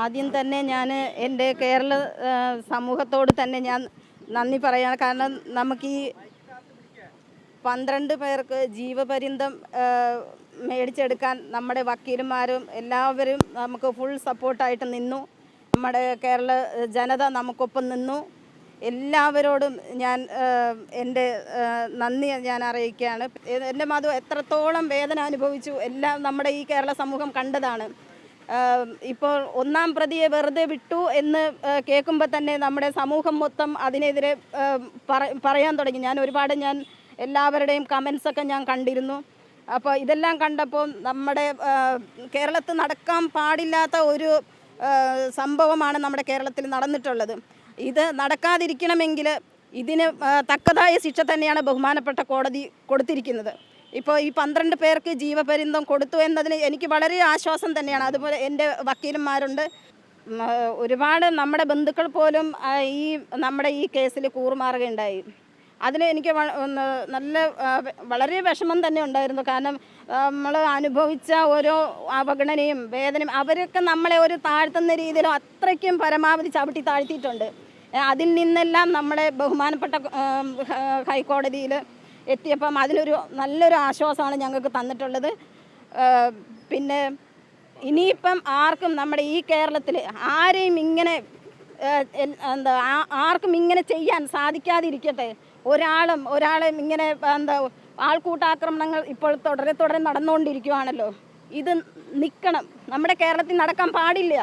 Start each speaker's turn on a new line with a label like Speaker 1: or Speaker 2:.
Speaker 1: ആദ്യം തന്നെ ഞാൻ എൻ്റെ കേരള സമൂഹത്തോട് തന്നെ ഞാൻ നന്ദി പറയാണ്. കാരണം നമുക്ക് ഈ 12 പേർക്ക് ജീവപര്യന്തം മേടിച്ചെടുക്കാൻ നമ്മുടെ വക്കീലന്മാരും എല്ലാവരും നമുക്ക് ഫുൾ സപ്പോർട്ടായിട്ട് നിന്നു. നമ്മുടെ കേരള ജനത നമുക്കൊപ്പം നിന്നു. എല്ലാവരോടും ഞാൻ എൻ്റെ നന്ദി ഞാൻ അറിയിക്കുകയാണ്. എൻ്റെ മധു എത്രത്തോളം വേദന അനുഭവിച്ചു എല്ലാം നമ്മുടെ ഈ കേരള സമൂഹം കണ്ടതാണ്. ഇപ്പോൾ 1-ാം പ്രതിയെ വെറുതെ വിട്ടു എന്ന് കേൾക്കുമ്പോൾ തന്നെ നമ്മുടെ സമൂഹം മൊത്തം അതിനെതിരെ പറയാൻ തുടങ്ങി. ഞാൻ എല്ലാവരുടെയും കമൻസൊക്കെ ഞാൻ കണ്ടിരുന്നു. അപ്പോൾ ഇതെല്ലാം കണ്ടപ്പോൾ നമ്മുടെ കേരളത്തിൽ നടക്കാൻ പാടില്ലാത്ത ഒരു സംഭവമാണ് നമ്മുടെ കേരളത്തിൽ നടന്നിട്ടുള്ളത്. ഇത് നടക്കാതിരിക്കണമെങ്കിൽ ഇതിന് തക്കതായ ശിക്ഷ തന്നെയാണ് ബഹുമാനപ്പെട്ട കോടതി കൊടുത്തിരിക്കുന്നത്. ഇപ്പോൾ ഈ 12 പേർക്ക് ജീവപര്യന്തം കൊടുത്തു എന്നതിന് എനിക്ക് വളരെ ആശ്വാസം തന്നെയാണ്. അതുപോലെ എൻ്റെ വക്കീലന്മാരുണ്ട്, ഒരുപാട് നമ്മുടെ ബന്ധുക്കൾ പോലും നമ്മുടെ ഈ കേസിൽ കൂറുമാറുകയുണ്ടായി. അതിന് എനിക്ക് വളരെ വിഷമം തന്നെ ഉണ്ടായിരുന്നു. കാരണം നമ്മൾ അനുഭവിച്ച ഓരോ അവഗണനയും വേദനയും അവരൊക്കെ നമ്മളെ ഒരു താഴ്ത്തുന്ന രീതിയിലും അത്രയ്ക്കും പരമാവധി ചവിട്ടി താഴ്ത്തിയിട്ടുണ്ട്. അതിൽ നിന്നെല്ലാം നമ്മുടെ ബഹുമാനപ്പെട്ട ഹൈക്കോടതിയിൽ എത്തിയപ്പം അതിനൊരു നല്ലൊരു ആശ്വാസമാണ് ഞങ്ങൾക്ക് തന്നിട്ടുള്ളത്. പിന്നെ ഇനിയിപ്പം ആർക്കും നമ്മുടെ ഈ കേരളത്തിൽ ആരെയും ഇങ്ങനെ ആർക്കും ഇങ്ങനെ ചെയ്യാൻ സാധിക്കാതിരിക്കട്ടെ. ഒരാളും ഇങ്ങനെ ആൾക്കൂട്ടാക്രമണങ്ങൾ ഇപ്പോൾ തുടരെ നടന്നുകൊണ്ടിരിക്കുകയാണല്ലോ. ഇത് നിൽക്കണം, നമ്മുടെ കേരളത്തിൽ നടക്കാൻ പാടില്ല.